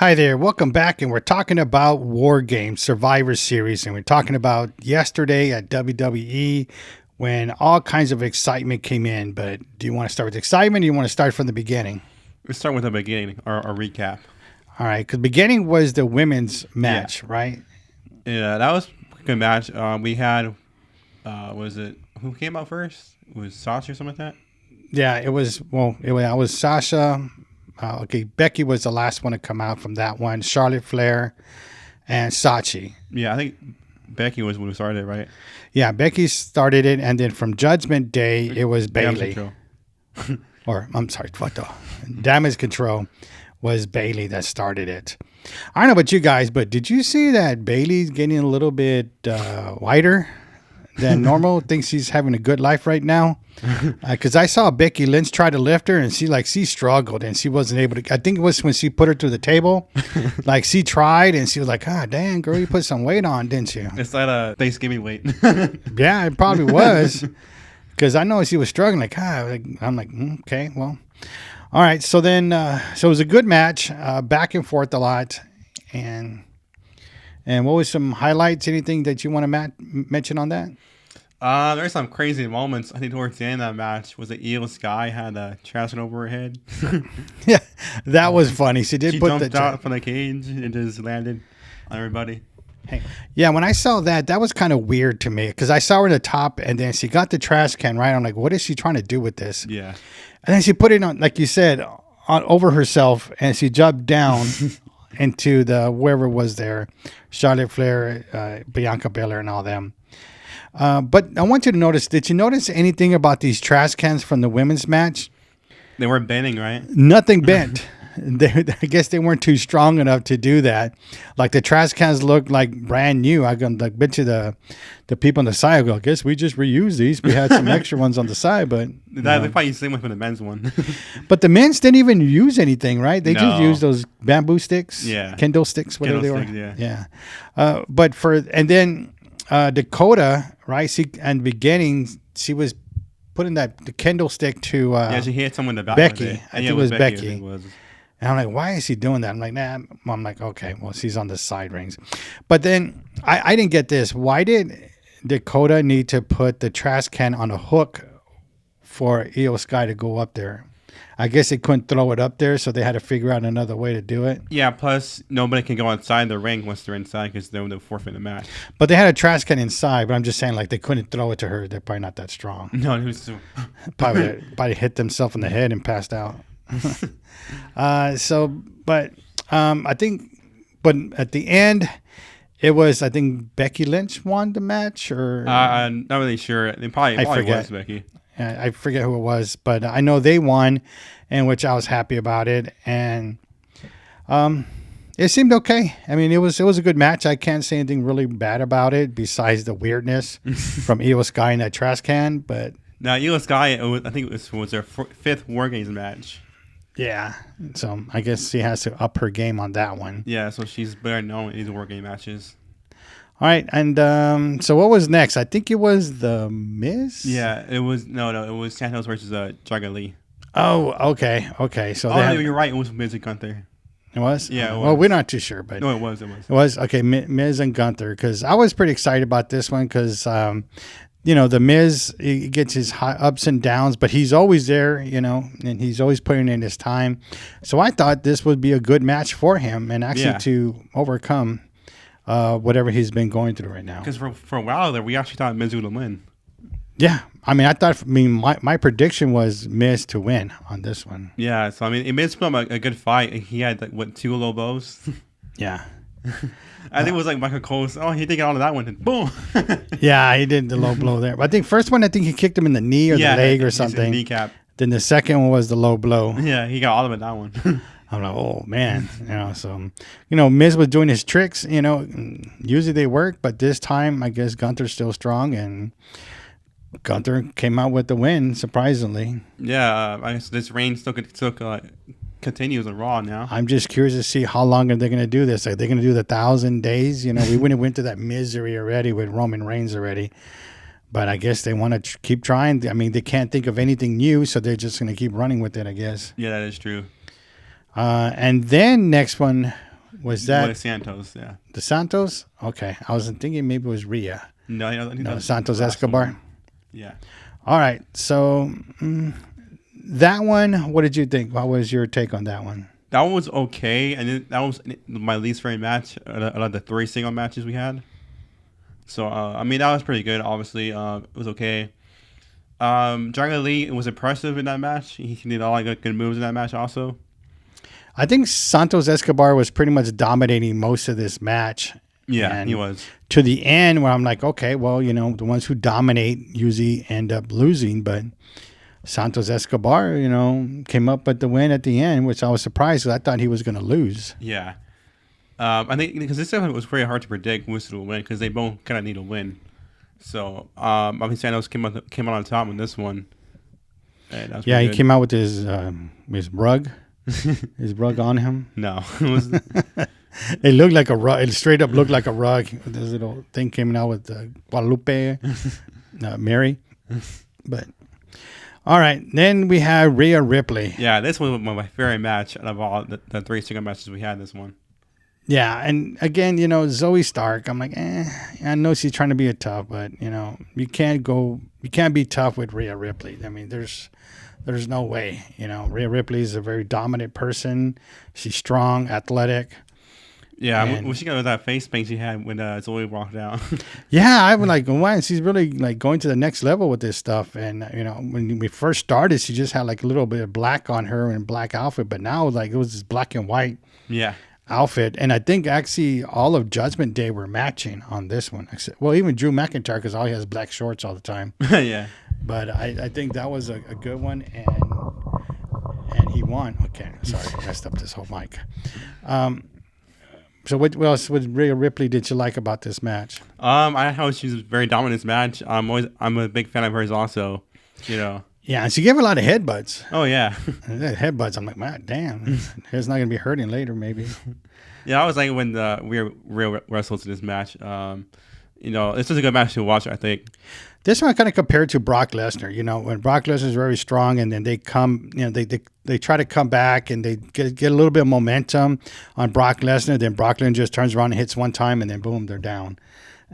Hi there, welcome back, and we're talking about War Games Survivor Series, and we're talking about yesterday at WWE when all kinds of excitement came in. But do you want to start with excitement, or do you want to start from the beginning? Let's start with the beginning, or a recap. All right, because beginning was the women's match, right? Yeah, that was a good match. We had, was it, who came out first? It was Sasha or something like that? Yeah, it was, I was Sasha. Okay, Becky was the last one to come out from that one. Charlotte Flair and Sachi. Yeah, I think Becky was who started it, right? Yeah, Becky started it, and then from Judgment Day, it was Bayley. Or, I'm sorry, what the? Damage Control was Bayley that started it. I don't know about you guys, but did you see that Bayley's getting a little bit whiter than normal? Thinks she's having a good life right now. Because I saw Becky Lynch try to lift her, and she struggled, and she wasn't able to. I think it was when she put her through the table. Like, she tried, and she was like, "Ah, dang, girl, you put some weight on, didn't you?" It's like a Thanksgiving weight. Yeah, it probably was. Because I know she was struggling. I'm like, okay, well, all right. So then, so it was a good match, back and forth a lot, and what was some highlights? Anything that you want to mention on that? There's some crazy moments. I think towards the end of that match was the Io Sky had a trash over her head. Yeah, that was funny. She put jumped out from the cage and just landed on everybody. Hey. Yeah, when I saw that was kind of weird to me because I saw her at the top and then she got the trash can, right? I'm like, what is she trying to do with this? Yeah. And then she put it on, like you said, on over herself, and she jumped down into the whoever was there, Charlotte Flair, Bianca Belair, and all them. But I want you to notice, did you notice anything about these trash cans from the women's match? They weren't bending, right? Nothing bent. I guess they weren't too strong enough to do that. Like, the trash cans looked like brand new. I bet you the people on the side go, I guess we just reused these. We had some extra ones on the side, but they probably used the same one for the men's one. But the men's didn't even use anything, right? They just used those bamboo sticks, Kindle sticks, whatever they were. Yeah. And then Dakota, right? In the beginning, she was putting the Kindle stick to she hit someone in the back. Becky. I think it was Becky. And I'm like, why is he doing that? I'm like, nah. I'm like, okay, well, she's on the side rings. But then I didn't get this. Why did Dakota need to put the trash can on a hook for Io Sky to go up there? I guess they couldn't throw it up there, so they had to figure out another way to do it. Yeah, plus nobody can go outside the ring once they're inside because they'll forfeit the match. But they had a trash can inside, but I'm just saying, like, they couldn't throw it to her. They're probably not that strong. No, it was probably hit themselves in the head and passed out. I think, but at the end, it was, I think, Becky Lynch won the match, or I'm not really sure. It probably was Becky. I forget who it was, but I know they won, and which I was happy about it, and it seemed okay. I mean, it was a good match. I can't say anything really bad about it besides the weirdness from Io Sky in that trash can. But now Io Sky, I think it was their fifth War Games match. Yeah, so I guess she has to up her game on that one. Yeah, so she's better known in these War Game matches. All right, and so what was next? I think it was The Miz? Yeah, it was, no, it was Santos versus Dragon Lee. Oh, okay. So you're right, it was Miz and Gunther. It was? Yeah, it was. Well, we're not too sure, but... No, it was. It was? Okay, Miz and Gunther, because I was pretty excited about this one, because... The Miz, he gets his ups and downs, but he's always there, and he's always putting in his time. So I thought this would be a good match for him and actually to overcome whatever he's been going through right now. Because for a while there, we actually thought Miz would win. Yeah. I mean, my prediction was Miz to win on this one. Yeah. So, I mean, Miz put up a good fight. He had, 2 low blows? Yeah. I think it was like Michael Cole's. Oh, he did get out of that one. And boom. Yeah, he did the low blow there. But I think first one, he kicked him in the knee or the leg or something. Kneecap. Then the second one was the low blow. Yeah, he got all of it, that one. I'm like, oh, man. So, Miz was doing his tricks. Usually they work, but this time, I guess Gunther's still strong, and Gunther came out with the win, surprisingly. Yeah, I guess this reign still continues on Raw now. I'm just curious to see how long are they going to do this. Are they going to do the 1,000 days? We went to that misery already with Roman Reigns already. But I guess they want to keep trying. I mean, they can't think of anything new, so they're just going to keep running with it, I guess. Yeah, that is true. And then next one Was that With Santos? Yeah. the Santos? Okay, I was thinking maybe it was Rhea. No, Santos Escobar. One. Yeah. All right, so that one. What did you think? What was your take on that one? That one was okay, and that was my least favorite match out of the 3 single matches we had. So I mean, that was pretty good. Obviously, it was okay. Dragon Lee was impressive in that match. He did a lot of good moves in that match also. I think Santos Escobar was pretty much dominating most of this match. Yeah, and he was. To the end where I'm like, okay, well, the ones who dominate usually end up losing, but Santos Escobar, came up with the win at the end, which I was surprised because I thought he was going to lose. Yeah. I think because this time it was very hard to predict who will win because they both kind of need a win. So I think Santos came out on top in this one. Yeah, he came out with his rug, his rug on him. No, it looked like a rug. It straight up looked like a rug. This little thing came out with Guadalupe, Mary. But all right, then we have Rhea Ripley. Yeah, this was one of my favorite match out of all the 3 single matches we had. This one. Yeah, and again, Zoe Stark. I'm like, I know she's trying to be a tough, but you can't be tough with Rhea Ripley. I mean, there's no way. Rhea Ripley is a very dominant person. She's strong, athletic. Yeah, when she got that face paint she had when Zoe walked out. Yeah, I was like, wow, she's really like going to the next level with this stuff. And when we first started, she just had like a little bit of black on her and black outfit, but now like it was this black and white. Yeah. Outfit, and I think actually all of Judgment Day were matching on this one. Well, even Drew McIntyre because all he has black shorts all the time. Yeah, but I think that was a good one, and he won. Okay, sorry, I messed up this whole mic. So what else with Rhea Ripley did you like about this match? I thought she was very dominant in this match. I'm a big fan of hers also. Yeah, and she gave a lot of headbutts. Oh, yeah. Headbutts. I'm like, man, damn. It's not going to be hurting later, maybe. Yeah, I was like when Rhea wrestled in this match. This is a good match to watch, I think. This one kind of compared to Brock Lesnar. When Brock Lesnar is very strong and then they come, they try to come back and they get a little bit of momentum on Brock Lesnar. Then Brock Lesnar just turns around and hits one time and then boom, they're down.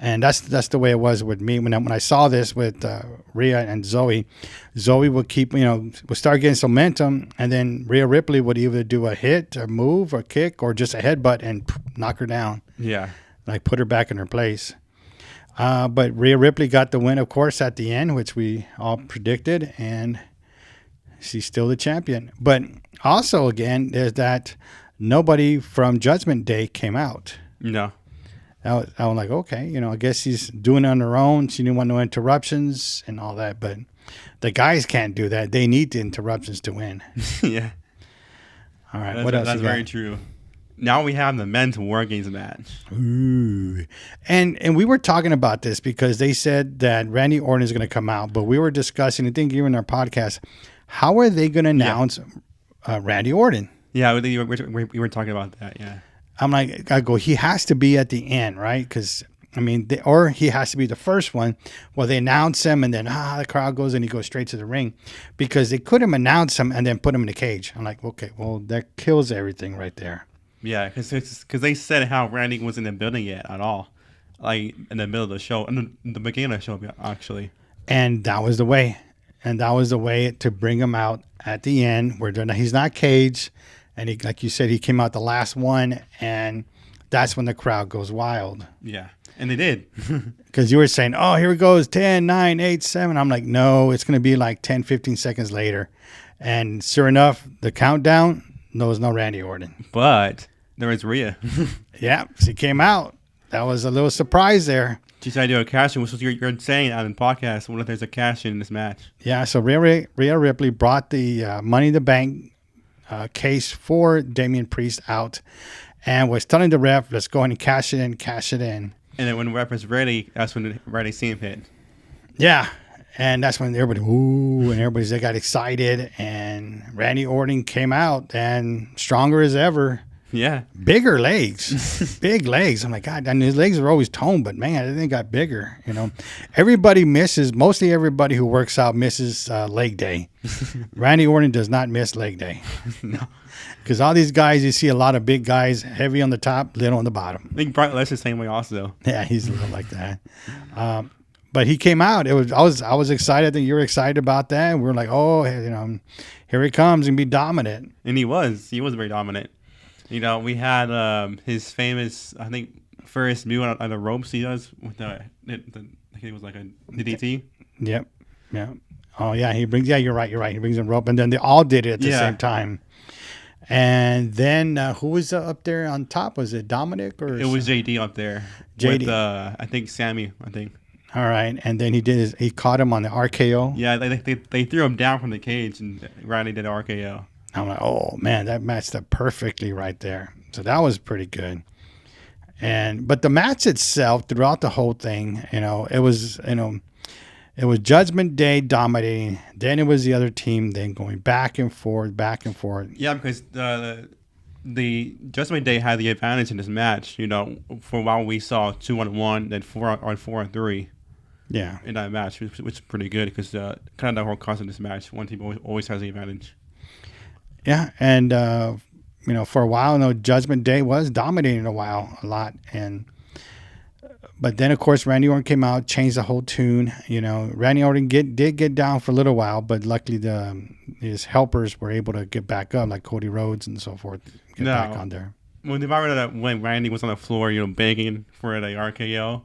And that's the way it was with me when I saw this with Rhea and Zoe. Zoe would keep would start getting some momentum, and then Rhea Ripley would either do a hit, a move, a kick, or just a headbutt and knock her down. Yeah, like put her back in her place. But Rhea Ripley got the win, of course, at the end, which we all predicted, and she's still the champion. But also, again, there's that nobody from Judgment Day came out. No. I was like, okay, I guess she's doing it on her own. She didn't want no interruptions and all that. But the guys can't do that. They need the interruptions to win. Yeah. All right. What else? That's very true. Now we have the men's War Games match. Ooh. And we were talking about this because they said that Randy Orton is going to come out. But we were discussing, I think even in our podcast, how are they going to announce Randy Orton? Yeah, we were talking about that, yeah. I'm like, I go, he has to be at the end, right? Because, or he has to be the first one. Well, they announce him, and then, the crowd goes, and he goes straight to the ring. Because they couldn't announce him and then put him in the cage. I'm like, okay, well, that kills everything right there. Yeah, because they said how Randy wasn't in the building yet at all. Like, in the middle of the show, in the beginning of the show, actually. And that was the way. And that was the way to bring him out at the end, where he's not caged. And he, like you said, he came out the last one, and that's when the crowd goes wild. Yeah, and they did. Because you were saying, oh, here it goes, 10, 9, 8, 7. I'm like, no, it's going to be like 10, 15 seconds later. And sure enough, the countdown, there was no Randy Orton. But there was Rhea. Yeah, she came out. That was a little surprise there. She tried to do a cash-in, which was you're saying on the podcast. What if there's a cash-in in this match? Yeah, so Rhea Ripley brought the Money in the Bank case for Damian Priest out and was telling the ref, let's go ahead and cash it in. And then when the ref was ready, that's when the ready scene hit. Yeah. And that's when everybody, ooh, and they got excited. And Randy Orton came out and stronger as ever. Yeah. Bigger legs, big legs. I'm like, God, and his legs are always toned, but man, they got bigger. Mostly everybody who works out misses leg day. Randy Orton does not miss leg day. No. Because all these guys, you see a lot of big guys, heavy on the top, little on the bottom. I think Brock Lesnar's the same way also. Yeah, he's a little like that. But he came out. I was excited. I think you were excited about that. We were like, oh, here he comes and be dominant. And he was very dominant. We had his famous, I think, first move on the ropes he does with I think it was like a DDT. Yep. Yeah. Oh yeah, you're right. He brings a rope, and then they all did it at the same time. And then who was up there on top? Was it Dominic or? It was JD up there. JD. With, I think Sammy. I think. All right, and then he caught him on the RKO. Yeah, they threw him down from the cage, and Randy did RKO. I'm like, oh man, that matched up perfectly right there. So that was pretty good. But the match itself, throughout the whole thing, it was Judgment Day dominating. Then it was the other team, then going back and forth. Yeah, because the Judgment Day had the advantage in this match. For a while we saw 2-on-1, then 4-on-3. Yeah, in that match, which is pretty good because kind of the whole concept of this match, one team always has the advantage. Yeah, and for a while, Judgment Day was dominating a lot, but then of course Randy Orton came out, changed the whole tune. Randy Orton did get down for a little while, but luckily his helpers were able to get back up, like Cody Rhodes and so forth, back on there. When Randy was on the floor, begging for the RKO,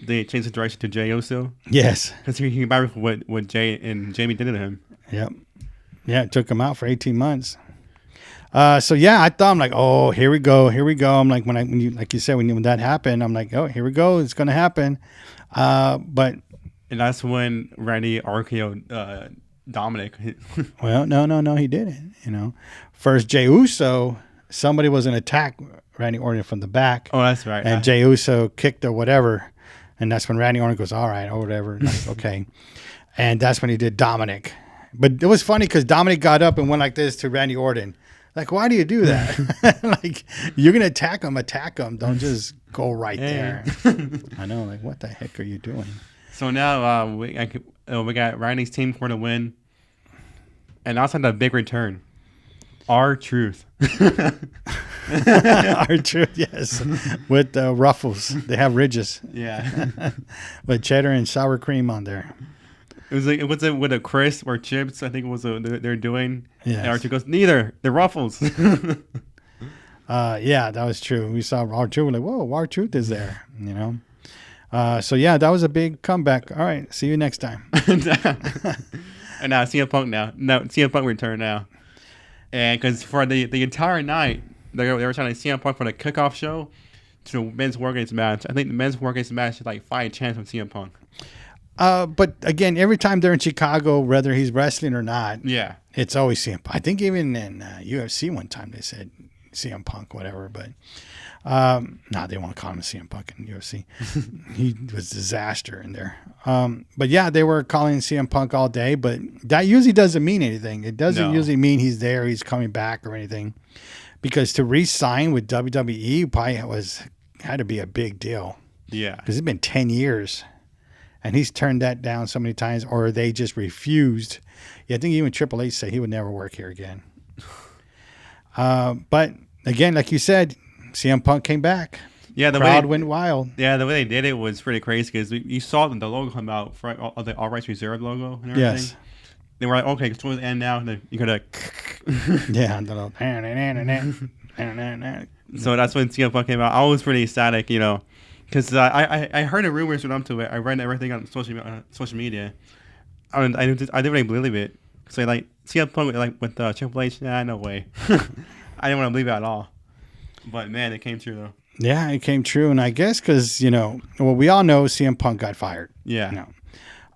they changed the direction to Jey Uso. Yes, because he remembered what Jay and Jamie did to him. Yep. Yeah, it took him out for 18 months. So yeah, I thought, I'm like, oh, here we go. I'm like, when you said, when that happened, I'm like, oh, here we go. It's going to happen. And that's when Randy RKO Dominic. Well, no, he didn't. First Jey Uso, somebody was going to attack Randy Orton from the back. Oh, that's right. And Jey Uso kicked or whatever. And that's when Randy Orton goes, all right, or whatever. Like, okay. And that's when he did Dominic. But it was funny because Dominic got up and went like this to Randy Orton. Like, why do you do that? Like, you're going to attack him. Don't just go right there. I know. Like, what the heck are you doing? So now we got Randy's team for the win. And also the big return. R-Truth. R-Truth, yes. With ruffles. They have ridges. Yeah. With cheddar and sour cream on there. It was with a crisp or chips, I think it was they're doing. Yes. And R-Truth goes, neither. They're ruffles. Yeah, that was true. We saw R-Truth. We're like, whoa, R-Truth is there, So, yeah, that was a big comeback. All right, see you next time. And now CM Punk CM Punk return now. And because for the entire night, they were trying to CM Punk for the kickoff show to the men's War Games match. I think the men's War Games match is like 5 chance from CM Punk. But again, every time they're in Chicago, whether he's wrestling or not, yeah, it's always CM Punk. I think even in UFC one time they said CM Punk, whatever. But no, they won't call him CM Punk in UFC. He was a disaster in there. But yeah, they were calling CM Punk all day, but that usually doesn't mean anything. It doesn't usually mean he's there, he's coming back or anything. Because to re-sign with WWE probably had to be a big deal. Yeah, because it's been 10 years. And he's turned that down so many times, or they just refused. Yeah, I think even Triple H said he would never work here again. But again, like you said, CM Punk came back. Yeah, the crowd went wild. Yeah, the way they did it was pretty crazy because you saw the logo come out for the All Rights Reserved logo and everything. Yes. They were like, okay, it's towards the end now. And you gotta. Yeah. So that's when CM Punk came out. I was pretty ecstatic, because I heard the rumors went up to it. I read everything on social media. I didn't really believe it. So like CM Punk with Triple H, no way. I didn't want to believe it at all. But man, it came true though. Yeah, it came true, and I guess because we all know CM Punk got fired. Yeah.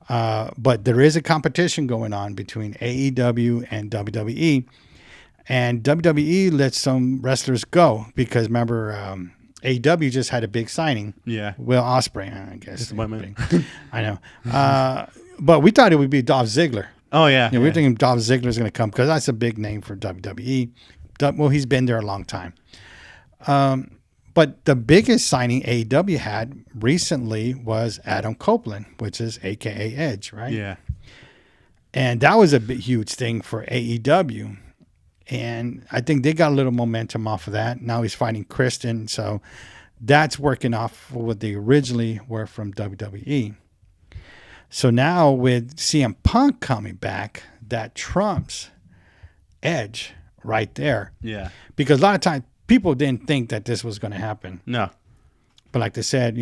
But there is a competition going on between AEW and WWE, and WWE lets some wrestlers go because remember. AEW just had a big signing. Yeah. Will Ospreay, I guess. I know. But we thought it would be Dolph Ziggler. Oh, yeah. We were thinking Dolph Ziggler is going to come because that's a big name for WWE. Well, he's been there a long time. But the biggest signing AEW had recently was Adam Copeland, which is AKA Edge, right? Yeah. And that was a big, huge thing for AEW. And I think they got a little momentum off of that. Now he's fighting Christian. So that's working off what they originally were from WWE. So now with CM Punk coming back, that trumps Edge right there. Yeah. Because a lot of times people didn't think that this was going to happen. No. But like they said,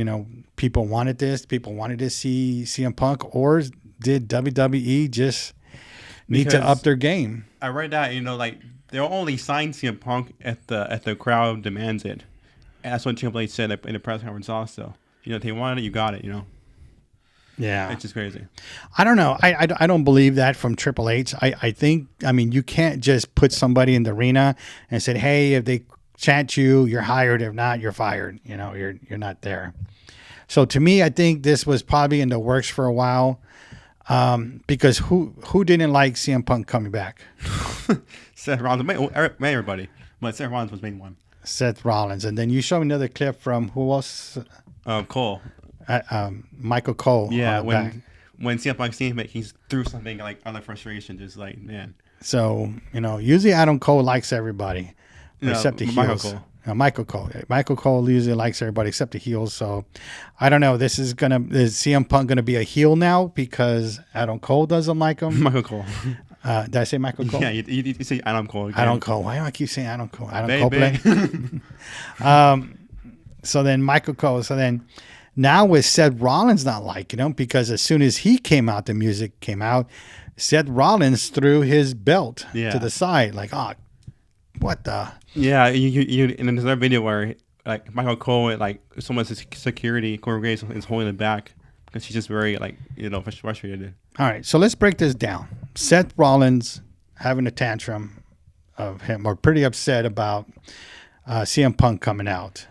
people wanted this. People wanted to see CM Punk. Or did WWE just need to up their game? I read that, like they'll only sign CM Punk if the crowd demands it. And that's what Triple H said in the press conference also. If they wanted it, you got it, Yeah. It's just crazy. I don't know. I don't believe that from Triple H. I think, you can't just put somebody in the arena and say, hey, if they chant you, you're hired. If not, you're fired. You're not there. So to me, I think this was probably in the works for a while. Because who didn't like CM Punk coming back? Seth Rollins, everybody. But Seth Rollins was the main one. Seth Rollins. And then you show another clip from who else? Cole. Michael Cole. Yeah, when CM Punk seen him, he threw something like out of frustration, just like, man. So, usually Adam Cole likes everybody except the Michael heels. Cole. Michael Cole. Michael Cole usually likes everybody except the heels. So I don't know. Is CM Punk going to be a heel now because Adam Cole doesn't like him? Michael Cole. Did I say Michael Cole? Yeah, you say Adam Cole again. Adam Cole. Why do I keep saying Adam Cole? Baby. Copeland. So then Michael Cole. So then now with Seth Rollins not liking him because as soon as he came out, the music came out, Seth Rollins threw his belt to the side. Like, what the? Yeah, you in another video where like Michael Cole, like someone's security, Corey Graves is holding it back because she's just very frustrated. All right, so let's break this down. Seth Rollins having a tantrum of him, or pretty upset about CM Punk coming out.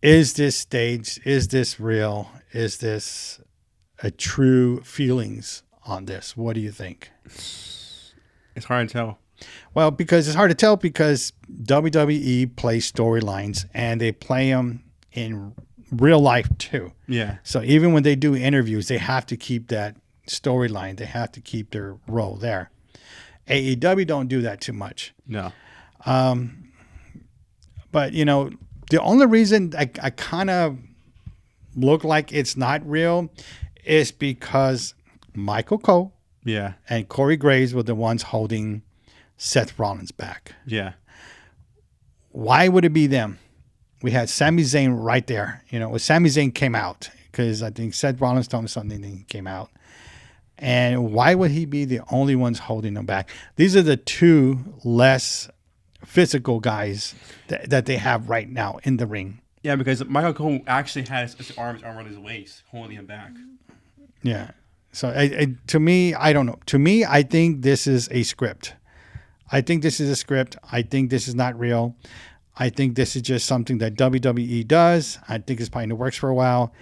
Is this staged? Is this real? Is this a true feelings on this? What do you think? It's hard to tell. Well, because it's hard to tell because WWE plays storylines and they play them in real life too. Yeah. So even when they do interviews, they have to keep that storyline. They have to keep their role there. AEW don't do that too much. No. But, the only reason I kind of look like it's not real is because Michael Cole and Corey Graves were the ones holding Seth Rollins back. Yeah. Why would it be them? We had Sami Zayn right there. When Sami Zayn came out, because I think Seth Rollins told him something and he came out. And why would he be the only ones holding them back? These are the two less physical guys that they have right now in the ring. Yeah, because Michael Cole actually has his arms around his waist, holding him back. Yeah. So to me, I don't know. To me, I think this is a script. I think this is a script. I think this is not real. I think this is just something that WWE does. I think it's probably in the works for a while.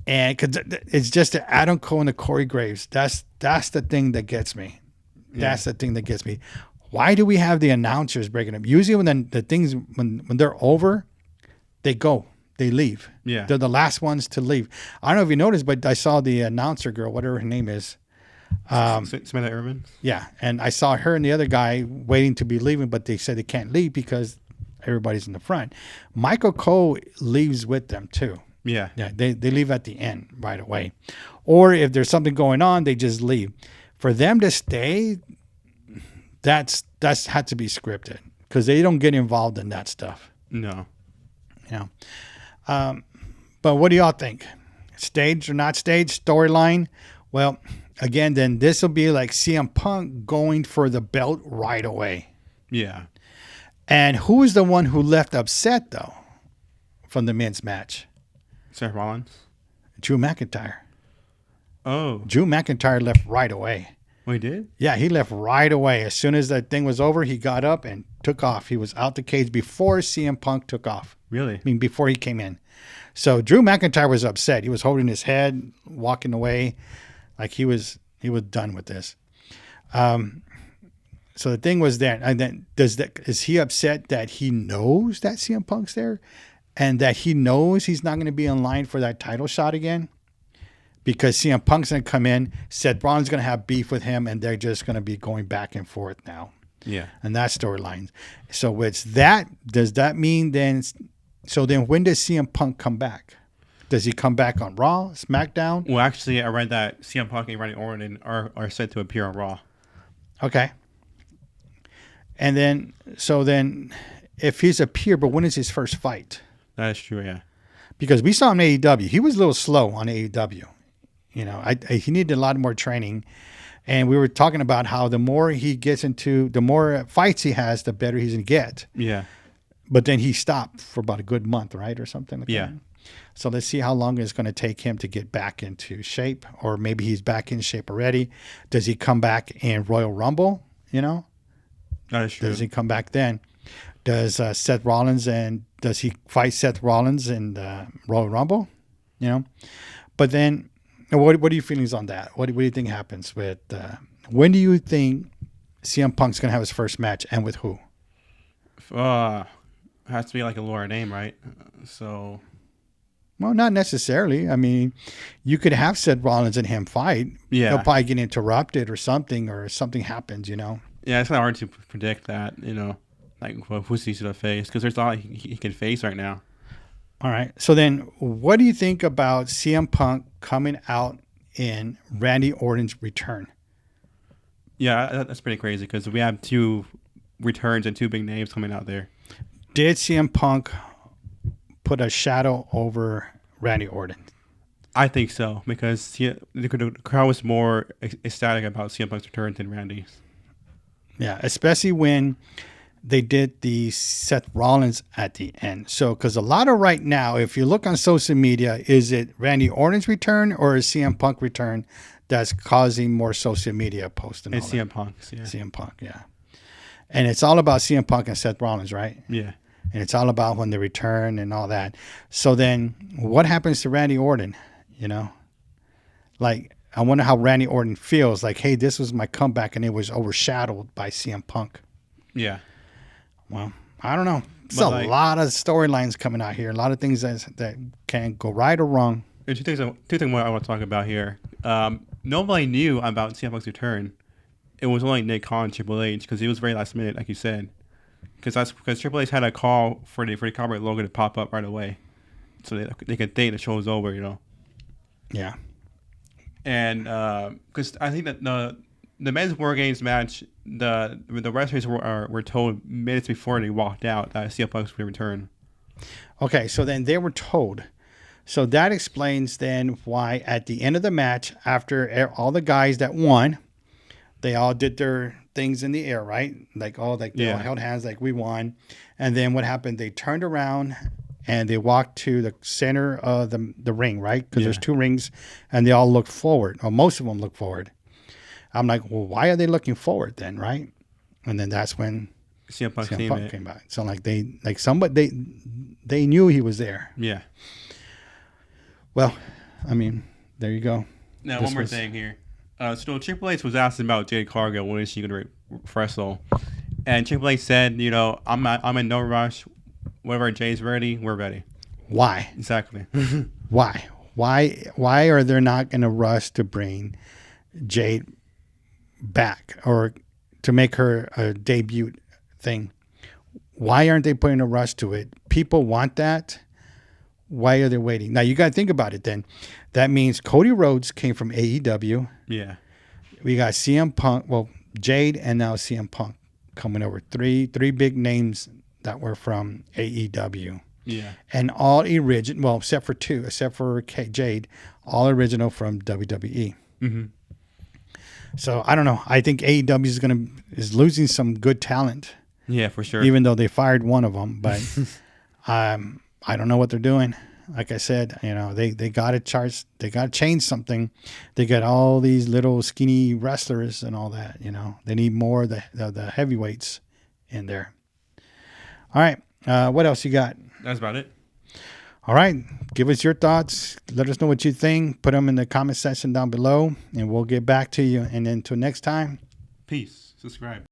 And because it's just the Adam Cole and the Corey Graves. That's the thing that gets me. That's the thing that gets me. Why do we have the announcers breaking up? Usually when the things, when they're over, they go. They leave. Yeah. They're the last ones to leave. I don't know if you noticed, but I saw the announcer girl, whatever her name is. Samantha Irvin? Yeah, and I saw her and the other guy waiting to be leaving, but they said they can't leave because everybody's in the front. Michael Cole leaves with them too. Yeah. Yeah, they leave at the end right away. Or if there's something going on, they just leave. For them to stay, that's had to be scripted because they don't get involved in that stuff. No. But what do y'all think? Staged or not staged? Storyline? Well, again, then this will be like CM Punk going for the belt right away. Yeah. And who is the one who left upset, though, from the men's match? Seth Rollins? Drew McIntyre. Oh. Drew McIntyre left right away. Oh, he did? Yeah, he left right away. As soon as that thing was over, he got up and took off. He was out the cage before CM Punk took off. Really? I mean, before he came in. So Drew McIntyre was upset. He was holding his head, walking away, like he was done with this. So the thing was that, and then is he upset that he knows that CM Punk's there, and that he knows he's not going to be in line for that title shot again, because CM Punk's going to come in, Seth Rollins is going to have beef with him, and they're just going to be going back and forth now. Yeah, and that storyline. So it's that. Does that mean then? So then, when does CM Punk come back? Does he come back on Raw, SmackDown? Well, actually, I read that CM Punk and Randy Orton are set to appear on Raw. Okay. And then, so then, if he's appear, but when is his first fight? That is true, yeah. Because we saw him in AEW. He was a little slow on AEW. You know, he needed a lot more training. And we were talking about how the more he gets into, the more fights he has, the better he's going to get. Yeah. But then he stopped for about a good month, right? Or something like that. Yeah. So let's see how long it's going to take him to get back into shape. Or maybe he's back in shape already. Does he come back in Royal Rumble? You know? That is true. Does he come back then? Does Seth Rollins does he fight Seth Rollins in the Royal Rumble? You know? But then, what are your feelings on that? What do you think happens with, when do you think CM Punk's going to have his first match, and with who? Has to be like a lower name, right? So. Well, not necessarily. I mean, you could have Seth Rollins and him fight. Yeah. He'll probably get interrupted or something happens, you know? Yeah, it's kind of hard to predict that, you know, like who's he going to face, because there's a lot he can face right now. All right. So then, what do you think about CM Punk coming out in Randy Orton's return? Yeah, that's pretty crazy, because we have 2 returns and 2 big names coming out there. Did CM Punk put a shadow over Randy Orton? I think so, because the crowd was more ecstatic about CM Punk's return than Randy's. Yeah, especially when they did the Seth Rollins at the end. So, because a lot of right now, if you look on social media, is it Randy Orton's return or is CM Punk return that's causing more social media posts? And it's CM Punk's, yeah. CM Punk, yeah. And it's all about CM Punk and Seth Rollins, right? Yeah. And it's all about when they return and all that. So then what happens to Randy Orton, you know? Like, I wonder how Randy Orton feels. Like, hey, this was my comeback and it was overshadowed by CM Punk. Yeah. Well, I don't know. It's a lot of storylines coming out here. A lot of things that can go right or wrong. There's two things I want to talk about here. Nobody knew about CM Punk's return. It was only Nick Khan and Triple H, because it was very last minute, like you said. Because Triple H had a call for the corporate logo to pop up right away, so they could think the show was over, you know. Yeah. And because I think that the men's War Games match, the wrestlers were told minutes before they walked out that CM Punk would return. Okay, so then they were told. So that explains then why at the end of the match, after all the guys that won, they all did their things in the air, right? They all held hands like we won. And then what happened? They turned around and they walked to the center of the ring, right? Because there's 2 rings, and they all looked forward, or most of them looked forward. I'm like, well, why are they looking forward then, right? And then that's when CM Punk came by. So they knew he was there. Yeah. Well, I mean, there you go. Now, one more thing here. So Triple H was asking about Jade Cargill, when is she going to wrestle? And Triple H said, you know, I'm in no rush. Whenever Jade's ready, we're ready. Why? Exactly. Why? Why are they not going to rush to bring Jade back or to make her a debut thing? Why aren't they putting a rush to it? People want that. Why are they waiting? Now, you got to think about it then. That means Cody Rhodes came from AEW. Yeah. We got CM Punk, well, Jade, and now CM Punk coming over. Three big names that were from AEW. Yeah. And all original, well, except for 2, except for Jade, all original from WWE. Mm-hmm. So I don't know. I think AEW is losing some good talent. Yeah, for sure. Even though they fired one of them, but I don't know what they're doing. Like I said, you know, they got to charge. They got to change something. They got all these little skinny wrestlers and all that. You know, they need more of the heavyweights in there. All right. What else you got? That's about it. All right. Give us your thoughts. Let us know what you think. Put them in the comment section down below, and we'll get back to you. And until next time, peace. subscribe.